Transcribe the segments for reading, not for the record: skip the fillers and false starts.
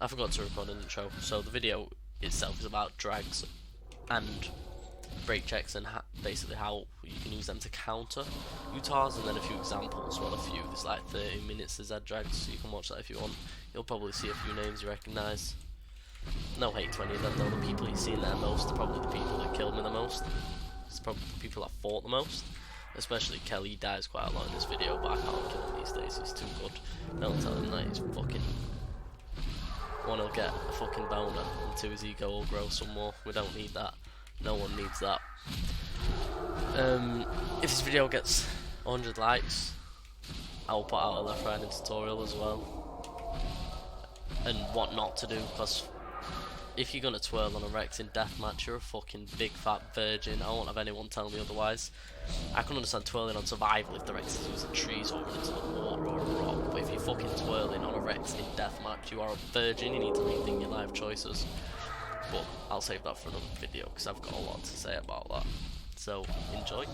I forgot to record an intro. So the video itself is about drags and break checks and basically how you can use them to counter Utahs, and then a few examples. Well, a few. There's like 30 minutes of Z drags, so you can watch that if you want. You'll probably see a few names you recognise. No hate to any of them though. The people you've seen there most are probably the people that killed me the most. It's probably the people that fought the most. Especially Kelly. He dies quite a lot in this video, but I can't kill him these days. He's too good. Don't tell him that. He's fucking. One, he'll get a fucking boner, and two, his ego will grow some more. We don't need that. No one needs that. If this video gets 100 likes, I will put out a left riding tutorial as well, and what not to do, because if you're gonna twirl on a Rex in deathmatch, you're a fucking big fat virgin. I won't have anyone tell me otherwise. I can understand twirling on survival if the Rex is using trees or into the water or a rock, but if you're fucking twirling on a Rex in deathmatch, you are a virgin. You need to rethink your life choices. But I'll save that for another video because I've got a lot to say about that. So enjoy.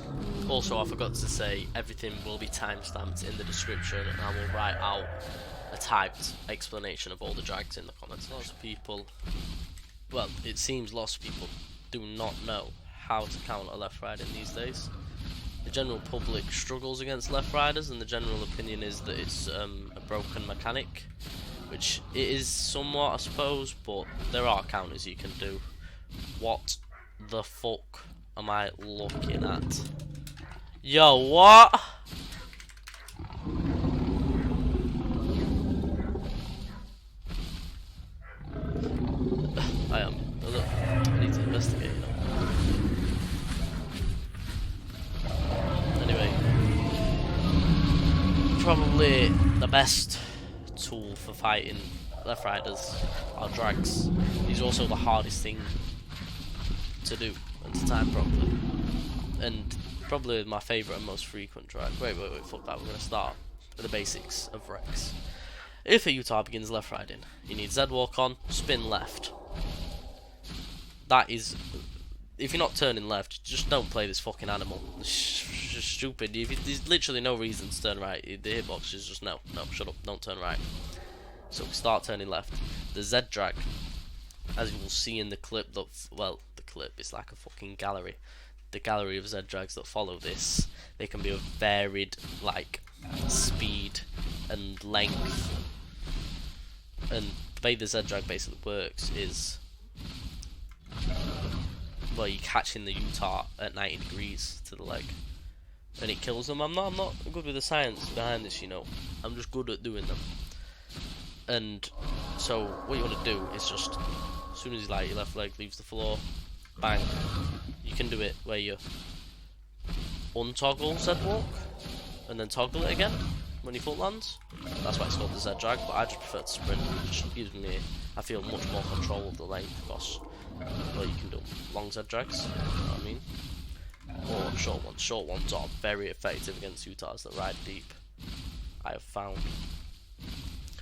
Also, I forgot to say everything will be timestamped in the description, and I will write out a typed explanation of all the drags in the comments. Lots of people, well, it seems lots of people do not know how to counter left riding these days. The general public struggles against left riders, and the general opinion is that it's a broken mechanic, which it is somewhat, I suppose, but there are counters you can do. What the fuck am I looking at? Yo, what? I need to investigate, you know. Anyway, probably the best tool for fighting left riders are drags. These are also the hardest thing to do and to time properly, and probably my favourite and most frequent drag. Wait, fuck that. We're going to start with the basics of Rex. If a Utah begins left riding, you need Z walk on, spin left. That is, if you're not turning left, just don't play this fucking animal. It's just stupid. There's literally no reason to turn right. The hitbox is just no, shut up, don't turn right. So we start turning left. The Z drag, as you will see in the clip that, well, the clip is like a fucking gallery. The gallery of Z drags that follow this, they can be of varied, like, speed and length. And the way the Z drag basically works is, well, you're catching the Utah at 90 degrees to the leg, and it kills them. I'm not good with the science behind this, you know. I'm just good at doing them. And so what you want to do is just, as soon as like your left leg leaves the floor, bang. You can do it where you untoggle Z walk and then toggle it again when your foot lands. That's why it's called the Z drag, but I just prefer to sprint. It just gives me, I feel, much more control of the length, because, well, you can do long Z drags, you know what I mean, or short ones. Short ones are very effective against Utahs that ride deep, I have found.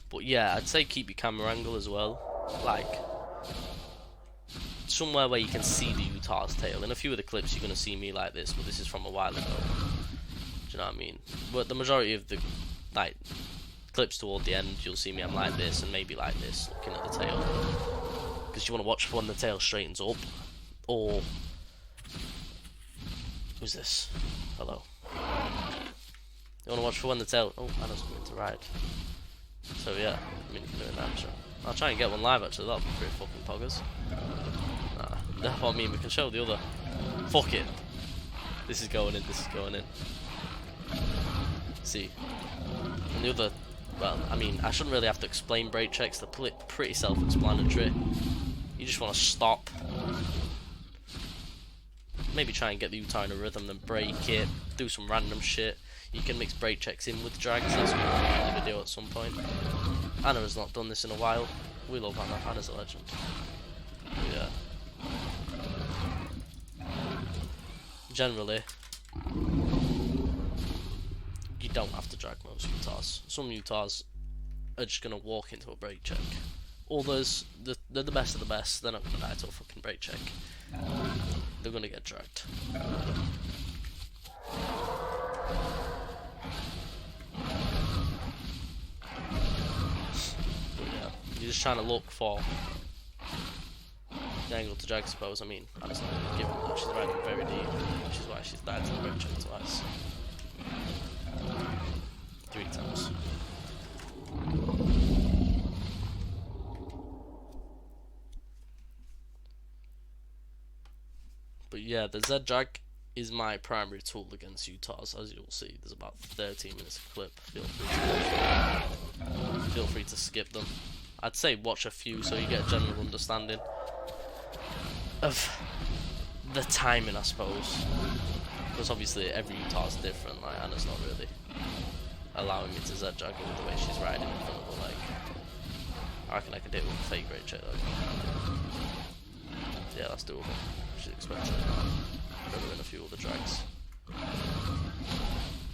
But yeah, I'd say keep your camera angle as well, like somewhere where you can see the Utah's tail. In a few of the clips you're going to see me like this, but this is from a while ago. Do you know what I mean? But the majority of the like clips toward the end, you'll see me, I'm like this and maybe like this, looking at the tail, because you want to watch for when the tail straightens up. Or who's this? Hello. You want to watch for when the tail, oh, Anna's coming to ride. So yeah, I mean, you can do an intro. I'll try and get one live actually, that'll be pretty fucking poggers. Nah, that's what I mean, we can show the other. Fuck it. This is going in, See. And the other, well, I mean, I shouldn't really have to explain brake checks, they're pretty self-explanatory. You just want to stop. Maybe try and get the Utah in a rhythm, then break it, do some random shit. You can mix brake checks in with drags, that's what we'll do in the video at some point. Anna has not done this in a while. We love Anna, Anna's a legend. Yeah. Generally, you don't have to drag most Utahs. Some Utahs are just going to walk into a brake check. Others, they're the best of the best, they're not going to die to a fucking brake check. They're going to get dragged. You're just trying to look for the angle to drag, I suppose. I mean, honestly, given that she's riding very deep, which is why she's died to the brake check twice. 3 times. But yeah, the Z drag is my primary tool against Utahs, as you'll see. There's about 13 minutes of clip. Feel free to skip them. I'd say watch a few so you get a general understanding of the timing, I suppose. Because obviously every Utah is different. Like Anna's not really allowing me to Z drag her with the way she's riding in front of her leg. I reckon I could do it with a fake brake check though. Yeah, that's doable. She's expecting better than a few other drags.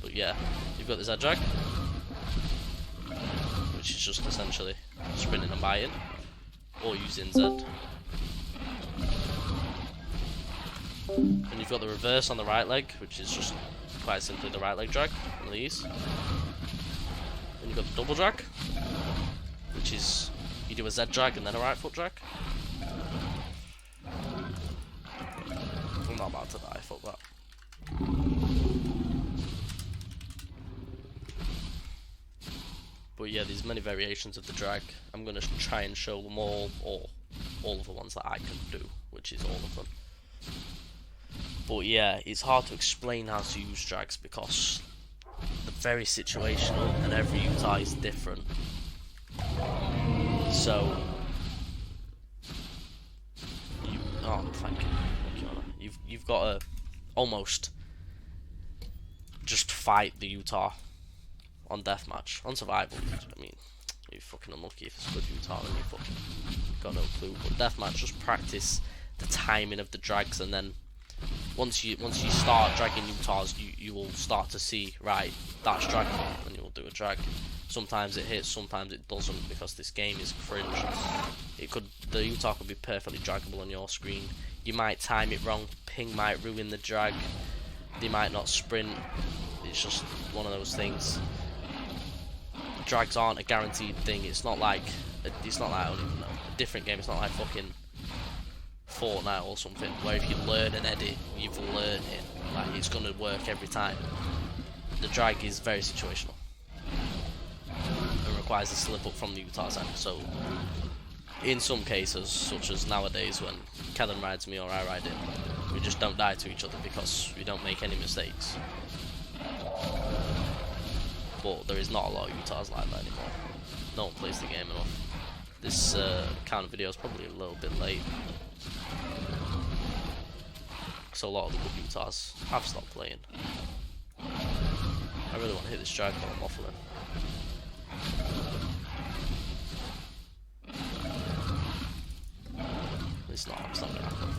But yeah, you've got the Z drag, which is just essentially sprinting and biting, or using Z. And you've got the reverse on the right leg, which is just quite simply the right leg drag, one of these. And you've got the double drag, which is you do a Z drag and then a right foot drag. I'm not about to die, fuck that. But yeah, there's many variations of the drag. I'm going to try and show them all, or all of the ones that I can do, which is all of them. But yeah, it's hard to explain how to use drags because they're very situational and every Utah is different. So, thank you. You've got to almost just fight the Utah on deathmatch. On survival, I mean, you're fucking unlucky if it's a good Utah and you fucking got no clue. But deathmatch, just practice the timing of the drags, and then once you start dragging Utahs, you will start to see, right, that's dragging, and you will do a drag. Sometimes it hits, sometimes it doesn't, because this game is cringe. The Utah could be perfectly draggable on your screen. You might time it wrong, ping might ruin the drag, they might not sprint. It's just one of those things. Drags aren't a guaranteed thing. It's not like I don't even know, a different game. It's not like fucking Fortnite or something, where if you learn an edit, you've learned it. Like, it's gonna work every time. The drag is very situational and requires a slip up from the Utah's end. So, in some cases, such as nowadays when Kellen rides me or I ride him, we just don't die to each other because we don't make any mistakes. But there is not a lot of Utahs like that anymore. No one plays the game enough. This kind of video is probably a little bit late, so a lot of the good Utahs have stopped playing. I really want to hit this drag, but I'm waffling. It's not gonna happen.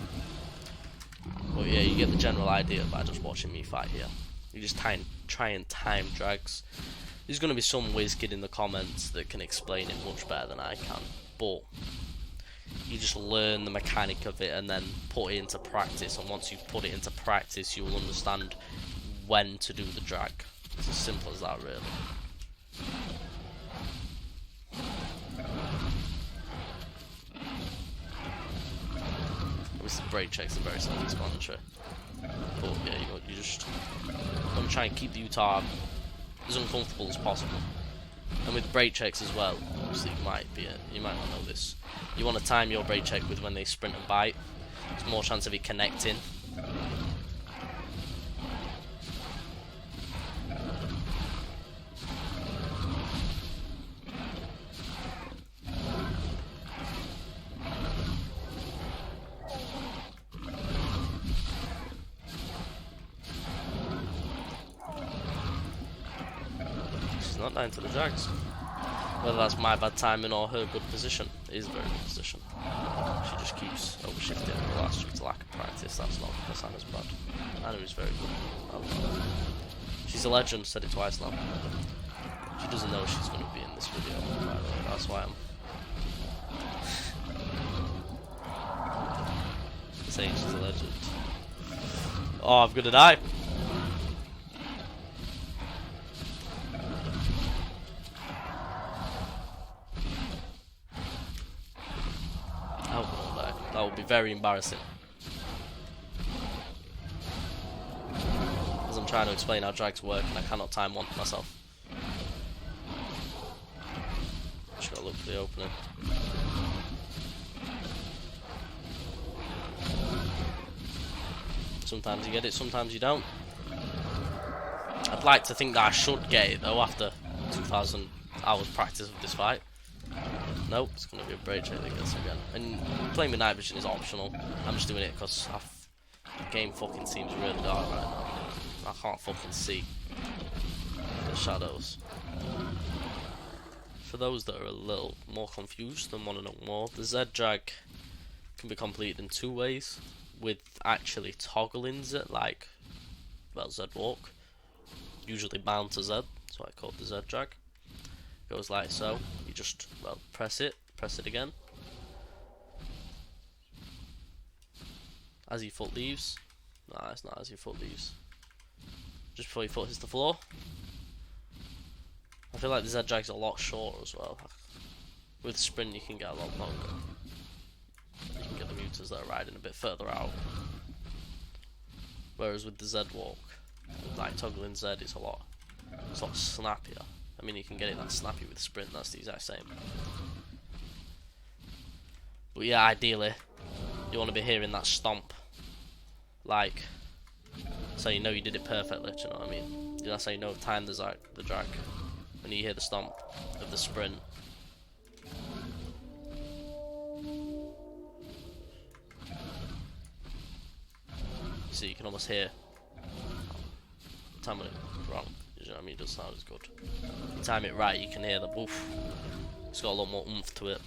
But yeah, you get the general idea by just watching me fight here. You just try and time drags. There's going to be some whiz kid in the comments that can explain it much better than I can, but you just learn the mechanic of it and then put it into practice, and once you put it into practice you will understand when to do the drag. It's as simple as that, really. Obviously BrakeChecks are very self-explanatory, but yeah, you just want to try and keep the Utah as uncomfortable as possible. And with BrakeChecks as well, obviously you might not know this, you want to time your brake check with when they sprint and bite. There's more chance of it connecting. Not down to the drags. Whether that's my bad timing or her good position, it is a very good position. She just keeps overshifting, but that's just lack of practice. That's not because Anna's bad. Anna is very good. She's a legend, said it twice now. She doesn't know she's going to be in this video, by the way. That's why I'm saying she's a legend. Oh, I'm gonna die. hope I don't die. That would be very embarrassing. As I'm trying to explain how drags work and I cannot time one myself. Just gotta look for the opening. Sometimes you get it, sometimes you don't. I'd like to think that I should get it though after 2,000 hours practice of this fight. Nope, it's gonna be a break check that gets again. And playing with night vision is optional. I'm just doing it because the game fucking seems really dark right now. I can't fucking see the shadows. For those that are a little more confused and want to know more, the Z drag can be completed in 2 ways, with actually toggling Z, like, well, Z walk, usually bound to Z, that's why I call it the Z drag. Goes like so, you just, well, press it again. As your foot leaves, nah, it's not as your foot leaves, just before your foot hits the floor. I feel like the Z drag's a lot shorter as well. With sprint you can get a lot longer. You can get the mutants that are riding a bit further out. Whereas with the Z walk, with like toggling Z, it's a lot snappier. I mean, you can get it that snappy with sprint, that's the exact same. But yeah, ideally, you want to be hearing that stomp. Like, so you know you did it perfectly, do you know what I mean? That's how you know time the drag. When you hear the stomp of the sprint. So you can almost hear time it wrong. You know what I mean? It does sound as good. If you time it right, you can hear the woof. It's got a lot more oomph to it.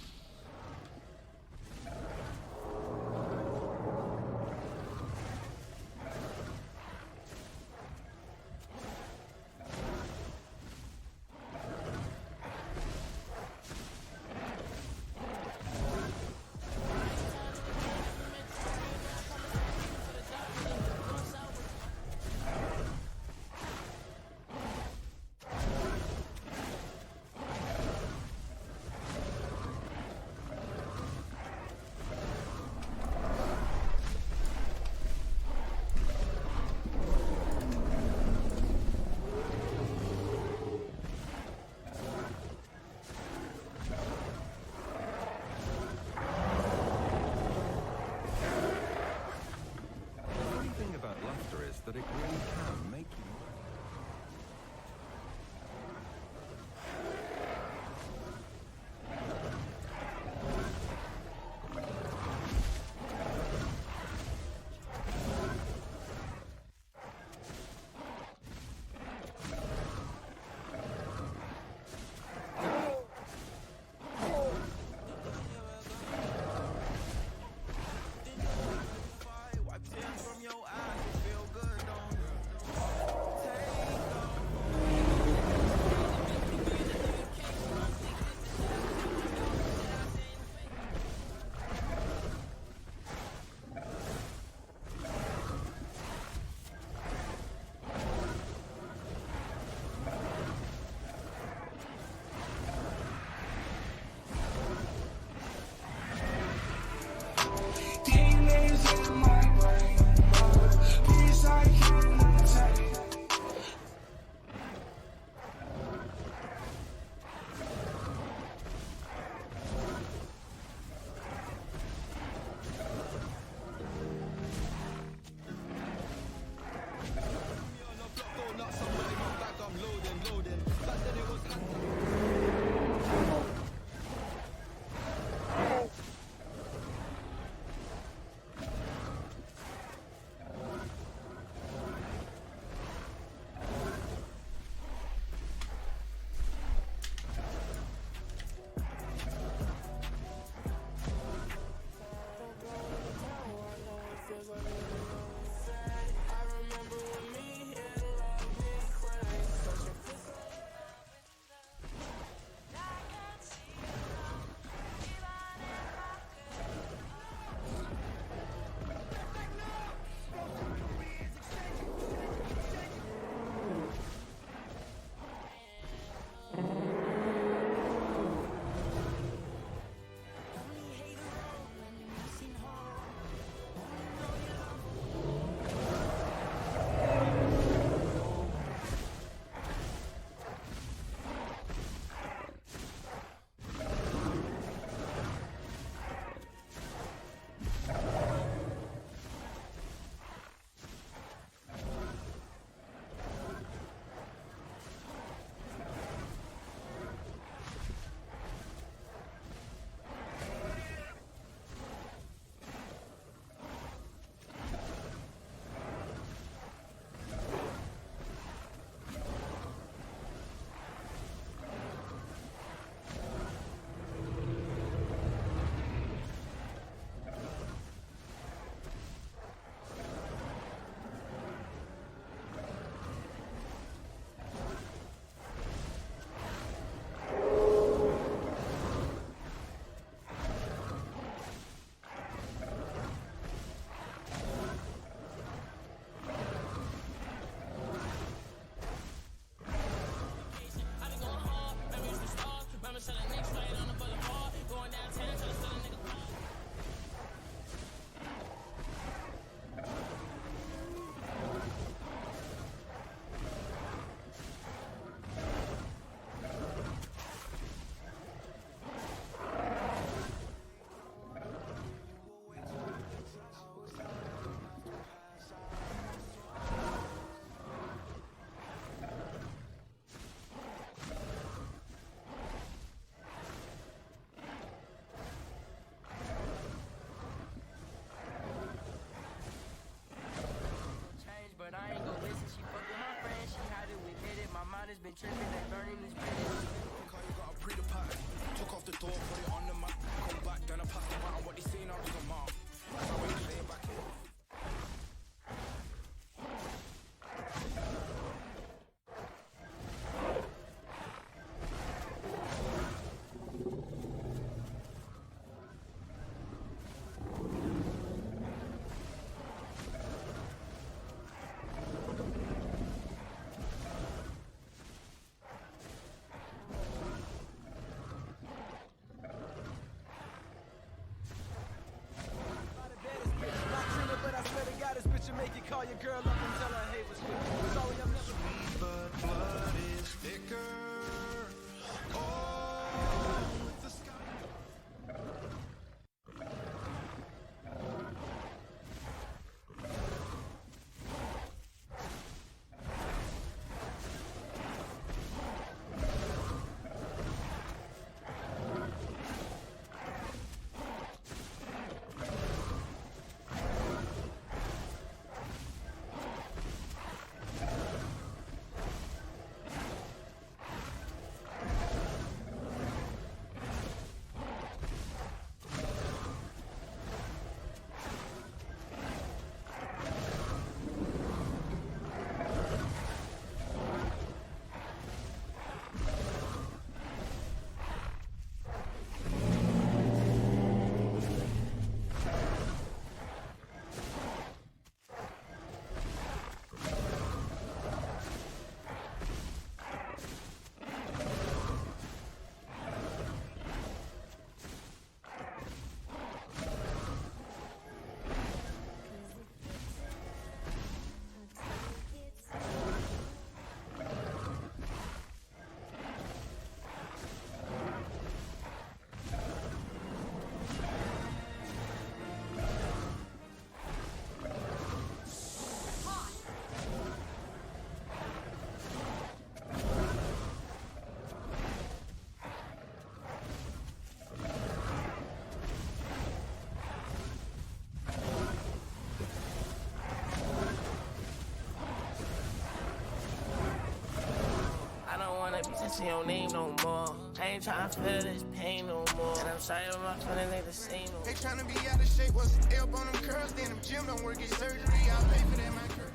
See your name no more. I ain't tryna feel this pain no more. And I'm sorry if my feelings ain't the same no more. They tryna be out of shape, what's the help on them curls? Then them gym don't work, get surgery. I'll pay for that, my curl.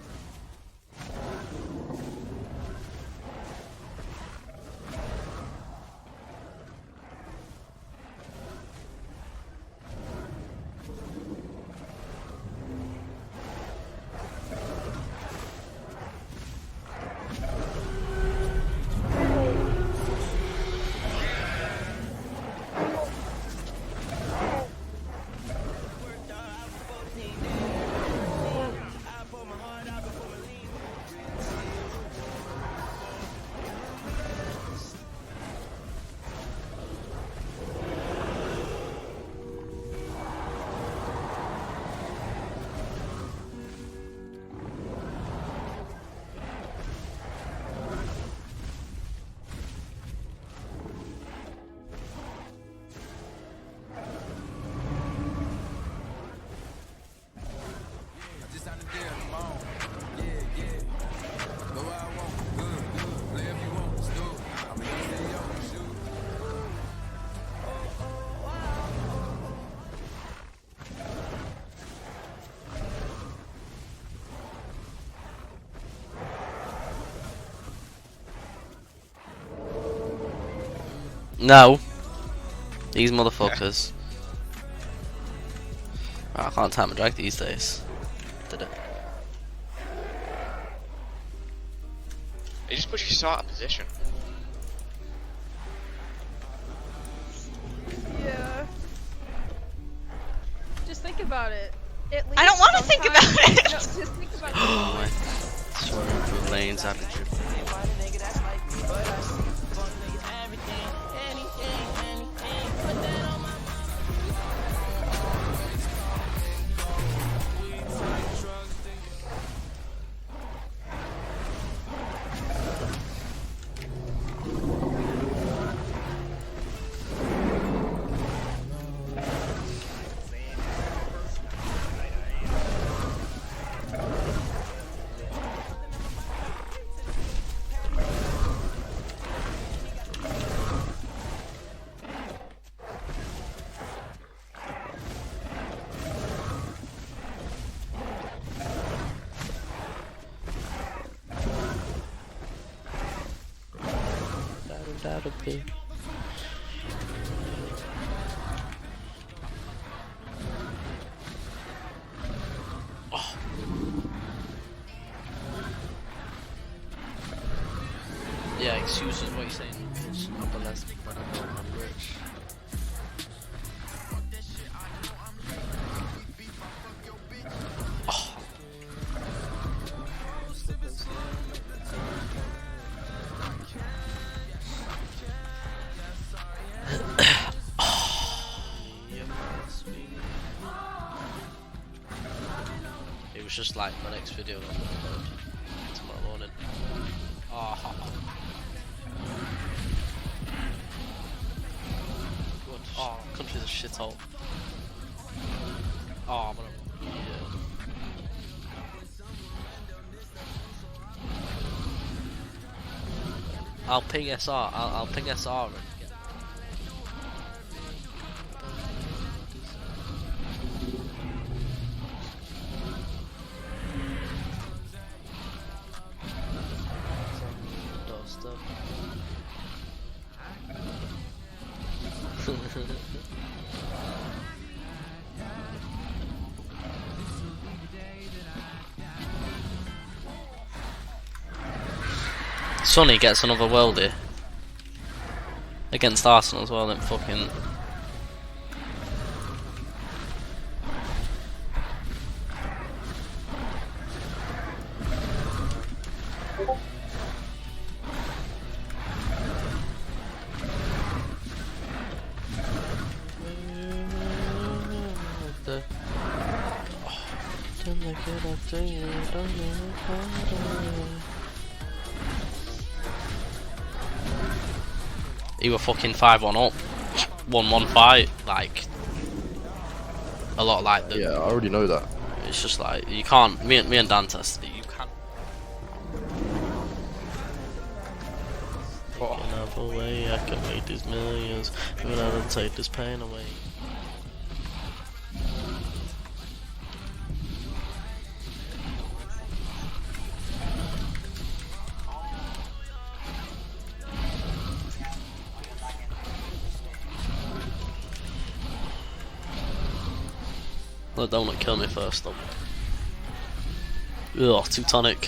No. These motherfuckers. Oh, I can't time a drag these days. Did it? It just puts you so out of position. Yeah. Just think about it. At least I don't want to think about it. No, just think about it. Oh, I swear through lanes after tripping. That'll be. Oh. Yeah, excuses what you're saying. I'm the last when I'm rich. Oh. was just like my next video that I'm gonna upload tomorrow morning. Oh. Good. Oh, country's a shithole. Oh, I'm gonna. Yeah. I'll ping SR. I'll ping SR and get. Doorstep. Sonny gets another worldie against Arsenal as well, then fucking. He were fucking 5-1 up, 1-1 fight, like a lot like the. Yeah, I already know that. It's just like you can't. Me and Dan tested it. You can't. Another way I can make these millions, but I don't take this pain away. Let Donut kill me first though. Ugh, Teutonic.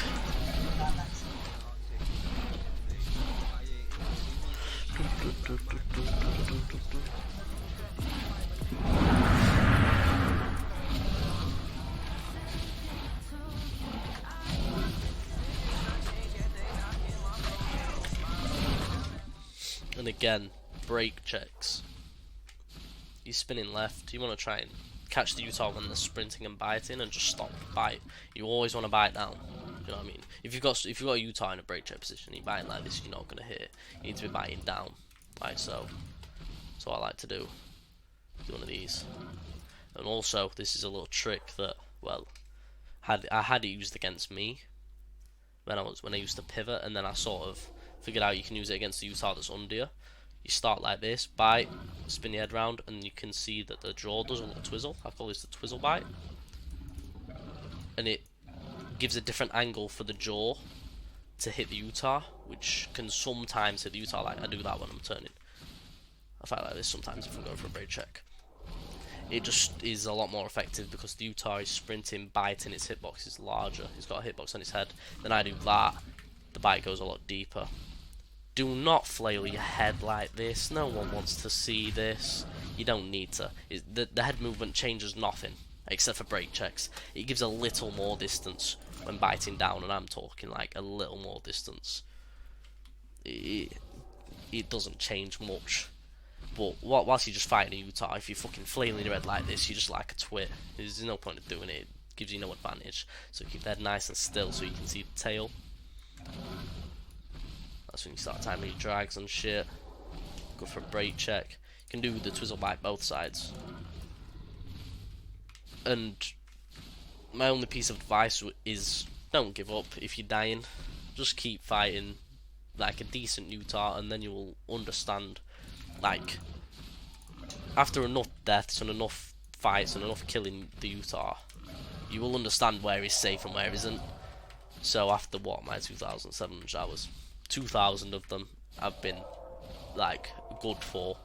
And again, brake checks. You're spinning left, you want to try and catch the Utah when they're sprinting and biting and just stop, bite. You always want to bite down. You know what I mean? If you've got a Utah in a brake check position, you're biting like this, you're not gonna hit. You need to be biting down, like so. That's what I like to do. Do one of these. And also, this is a little trick that, well, I had it used against me when I used to pivot, and then I sort of figured out you can use it against the Utah that's under you. You start like this, bite, spin your head round, and you can see that the jaw does a little twizzle. I call this the twizzle bite. And it gives a different angle for the jaw to hit the Utah, which can sometimes hit the Utah. Like I do that when I'm turning. I fight like this sometimes if I'm going for a brake check. It just is a lot more effective because the Utah is sprinting, biting, its hitbox is larger. He's got a hitbox on his head. Then I do that, the bite goes a lot deeper. Do not flail your head like this. No one wants to see this. You don't need to. The head movement changes nothing except for brake checks. It gives a little more distance when biting down, and I'm talking like a little more distance. It doesn't change much. But whilst you're just fighting a Utah, if you're fucking flailing your head like this, you're just like a twit. There's no point of doing it. It gives you no advantage. So keep the head nice and still so you can see the tail. That's when you start timing your drags and shit. Go for a brake check. You can do the twizzle bite both sides. And my only piece of advice is don't give up if you're dying. Just keep fighting like a decent Utah, and then you will understand. Like after enough deaths and enough fights and enough killing the Utah, you will understand where is safe and where isn't. So after what, my 2,700 hours, 2,000 of them have been like good for.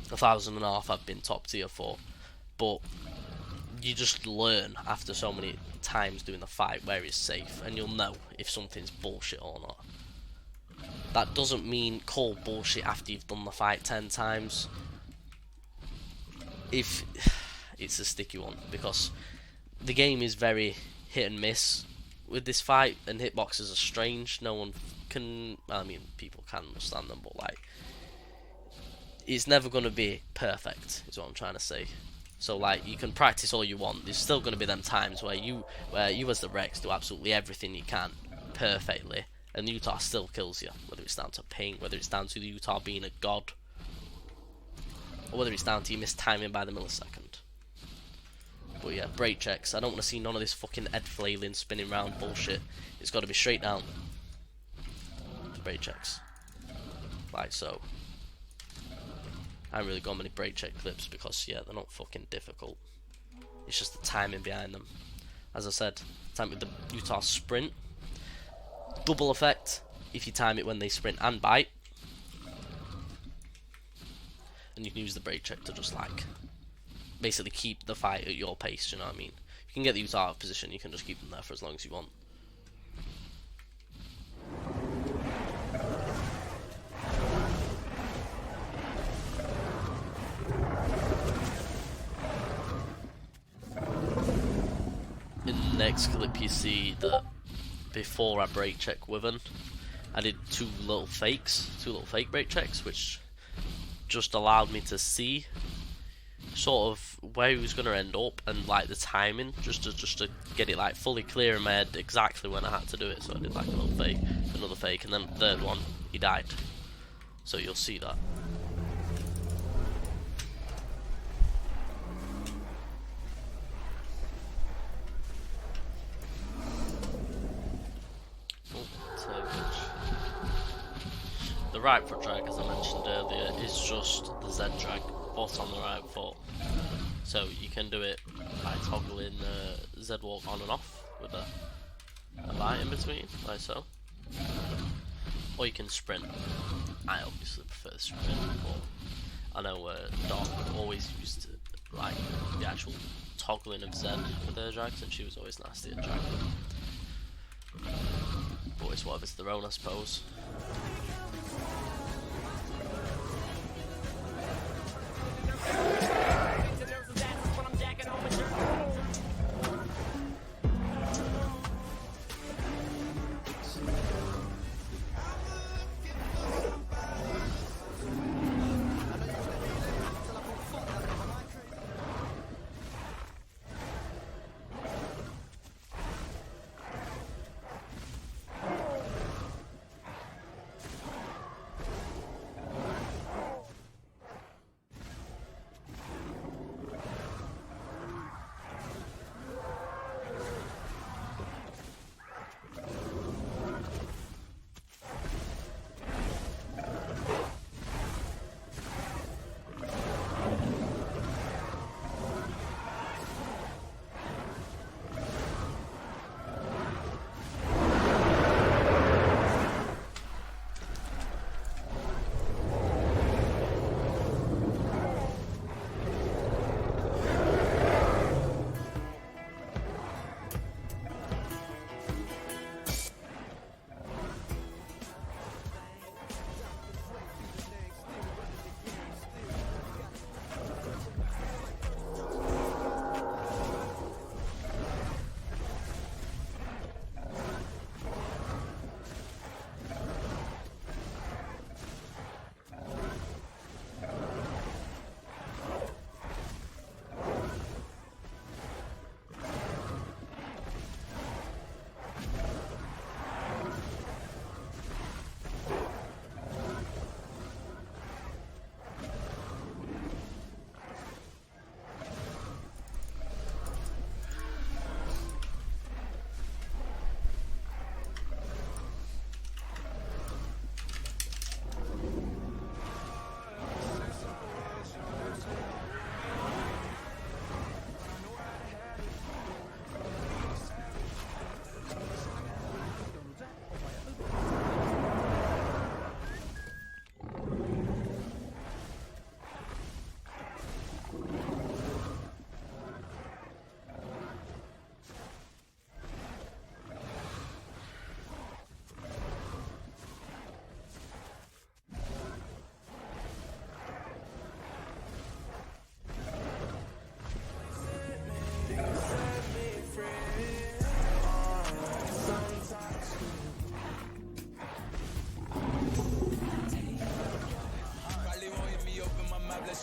1,500 I've been top tier for. But you just learn after so many times doing the fight where it's safe, and you'll know if something's bullshit or not. That doesn't mean call bullshit after you've done the fight 10 times. If it's a sticky one, because the game is very hit and miss with this fight, and hitboxes are strange. No one can, I mean, people can understand them, but like, it's never going to be perfect, is what I'm trying to say. So like you can practice all you want. There's still going to be them times where you as the Rex do absolutely everything you can perfectly, and the Utah still kills you. Whether it's down to ping, whether it's down to the Utah being a god, or whether it's down to you mistiming by the millisecond. But yeah, BrakeChecks. I don't want to see none of this fucking head flailing, spinning round bullshit. It's got to be straight down. BrakeChecks. Like so. I haven't really got many BrakeCheck clips because, yeah, they're not fucking difficult. It's just the timing behind them. As I said, time with the Utah sprint. Double effect if you time it when they sprint and bite. And you can use the BrakeCheck to just, like, basically keep the fight at your pace, you know what I mean? If you can get the Utah out of position, you can just keep them there for as long as you want. In the next clip you see that before I BrakeCheck Wyvern, I did two little fake BrakeChecks, which just allowed me to see sort of where he was going to end up and like the timing, just to get it like fully clear in my head exactly when I had to do it. So I did like a little fake, another fake, and then the third one he died. So you'll see that. The right foot drag, as I mentioned earlier, is just the Z drag, but on the right foot. So you can do it by toggling Z walk on and off with a bite in between, like so. Or you can sprint. I obviously prefer sprint, but I know Doc always used to like the actual toggling of Z with her drags, and she was always nasty at dragging. But it's whatever's their own, I suppose.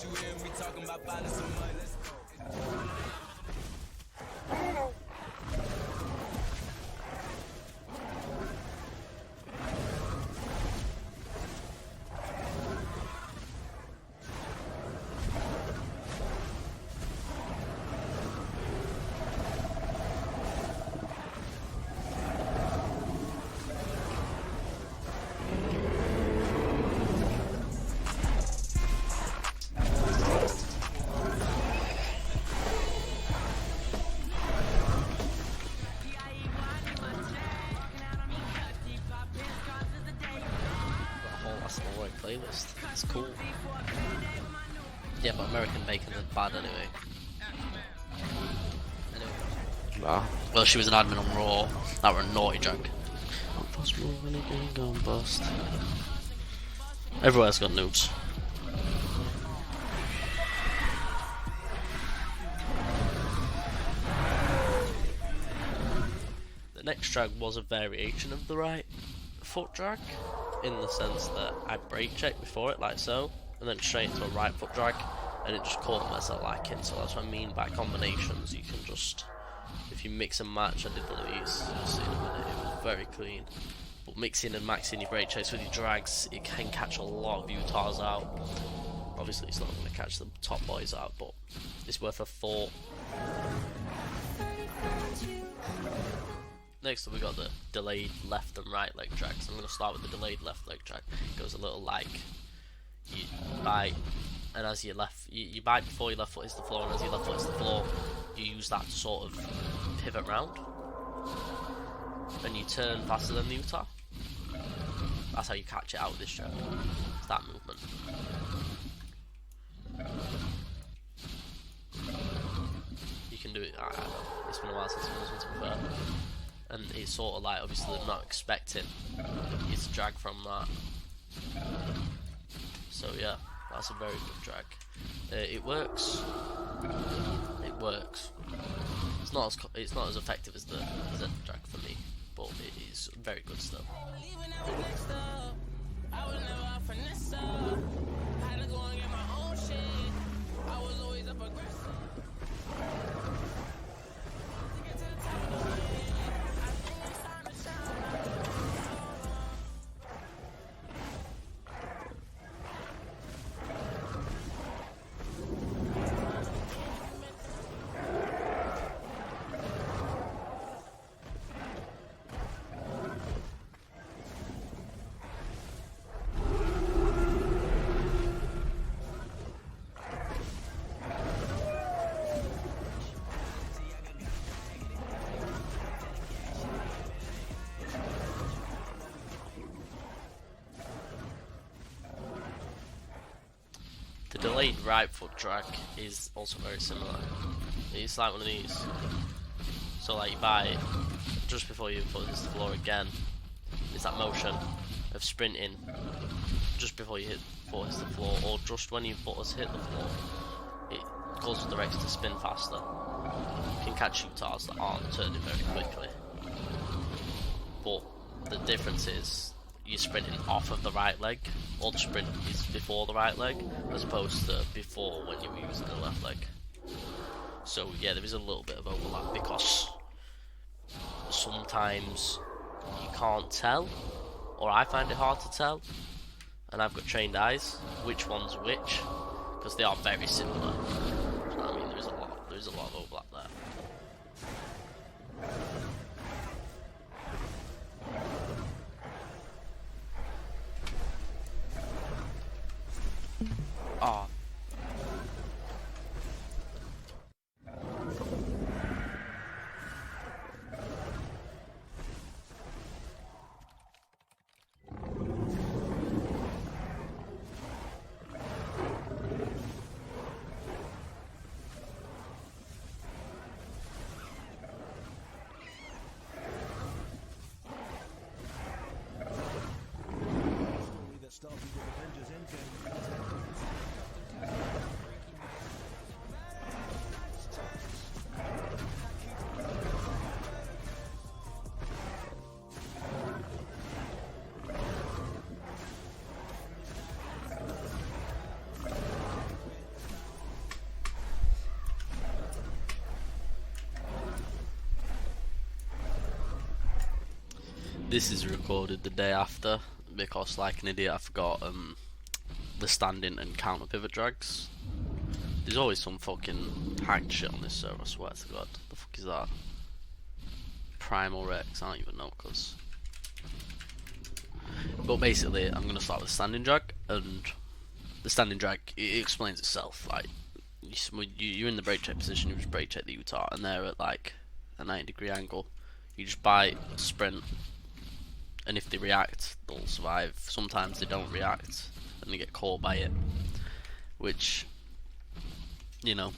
You hear me talking about finding some money, let's go. Playlist. It's cool. Yeah, but American Bacon is bad anyway. Nah. Well, she was an admin on Raw. That were a naughty drag. Fast moving again, going bust. Everywhere's got noobs. The next drag was a variation of the right foot drag, in the sense that I brake checked before it, like so, and then straight into a right foot drag, and it just caught them as I like it. So that's what I mean by combinations. You can just, if you mix and match, I did one of these, you'll see in a minute, it was very clean. But mixing and maxing your brake checks with your drags, it can catch a lot of Utahs out. Obviously it's not going to catch the top boys out, but it's worth a thought. Next up we got the delayed left and right leg drags. I'm going to start with the delayed left leg drag. It goes a little like, you bite, and as you you bite before your left foot hits the floor, and as your left foot hits the floor, you use that to sort of pivot round, and you turn faster than the Utah. That's how you catch it out with this drag. It's that movement. You can do it, I don't know, it's been a while since I've done this one, to be fair. And it's sort of like, obviously they're not expecting you to drag from that. So yeah, that's a very good drag. It works. It works. It's not as effective as the Z drag for me, but it is very good still. The delayed right foot drag is also very similar. It's like one of these. So like you bite just before your foot hits the floor again. It's that motion of sprinting just before your foot hits the floor, or just when your foot has hit the floor. It causes the Rex to spin faster. You can catch Utahs that aren't turning very quickly. But the difference is you're sprinting off of the right leg, or the sprint is before the right leg, as opposed to before when you were using the left leg. So yeah, there is a little bit of overlap, because sometimes you can't tell, or I find it hard to tell, and I've got trained eyes, which one's which, because they are very similar. You know what I mean? There is a lot of overlap there. Oh. This is recorded the day after because, like an idiot, I forgot the standing and counter pivot drags. There's always some fucking hacked shit on this server, I swear to God. The fuck is that? Primal Rex, I don't even know, cause. But basically, I'm gonna start with standing drag, and the standing drag, it explains itself. Like, you're in the brake check position, you just brake check the Utah, and they're at like a 90-degree angle. You just bite, sprint, and if they react, they'll survive. Sometimes they don't react, and they get caught by it, which, you know,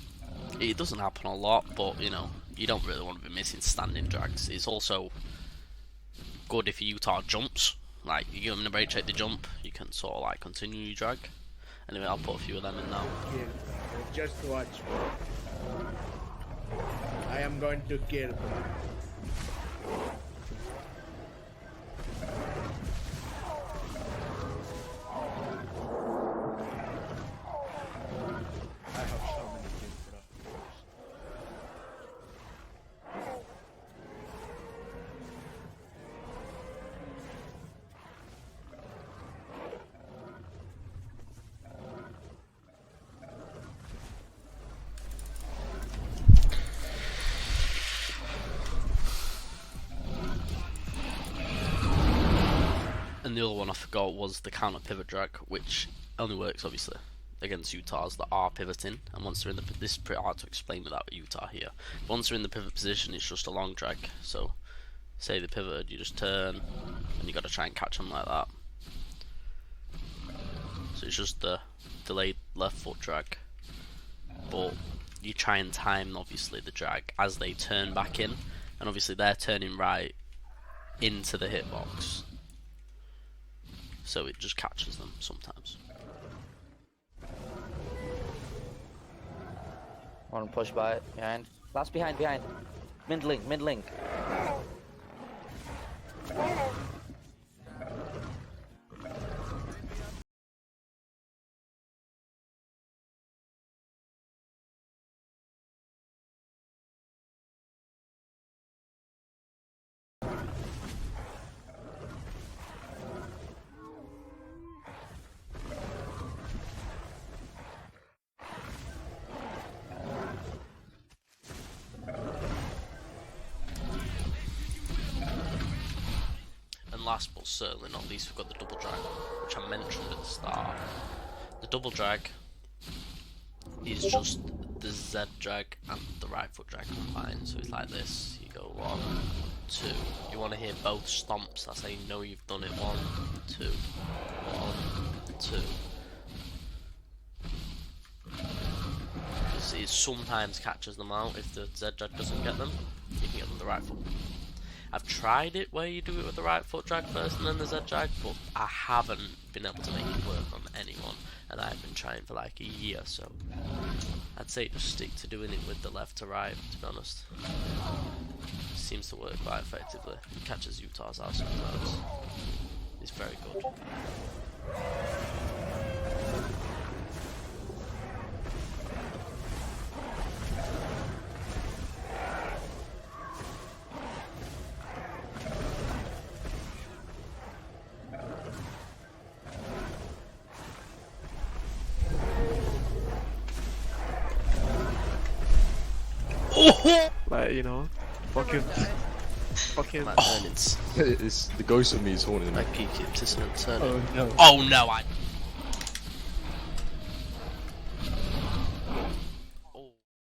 it doesn't happen a lot, but you know, you don't really want to be missing standing drags. It's also good if Utah jumps, like you give them the brake check, they jump, you can sort of like continue your drag. Anyway, I'll put a few of them in now. Just watch. I am going to kill. I have so many kills, bro. And the other one I forgot was the counter pivot drag, which only works obviously against Utahs that are pivoting, and once they're in the, this is pretty hard to explain without Utah here. But once they're in the pivot position, it's just a long drag. So, say they pivoted, you just turn, and you got to try and catch them like that. So it's just the delayed left foot drag, but you try and time obviously the drag as they turn back in, and obviously they're turning right into the hitbox, so it just catches them sometimes. One push by it, behind. Last behind. Mid link. And last but certainly not least, we've got the double drag, which I mentioned at the start. The double drag is just the Z drag and the right foot drag combined, so it's like this. You go 1, 2. You want to hear both stomps, that's how you know you've done it. 1, 2, 1, 2. It sometimes catches them out. If the Z drag doesn't get them, you can get them the right foot. I've tried it where you do it with the right foot drag first and then the Z drag, but I haven't been able to make it work on anyone, and I've been trying for like a year, so I'd say just stick to doing it with the left to right, to be honest. It seems to work quite effectively. It catches Utah's out sometimes. It's very good. Like, you know, fucking. My Oh, turnings. it's the ghost of me is haunting me. My peak persistent turning. Oh no. Oh no, I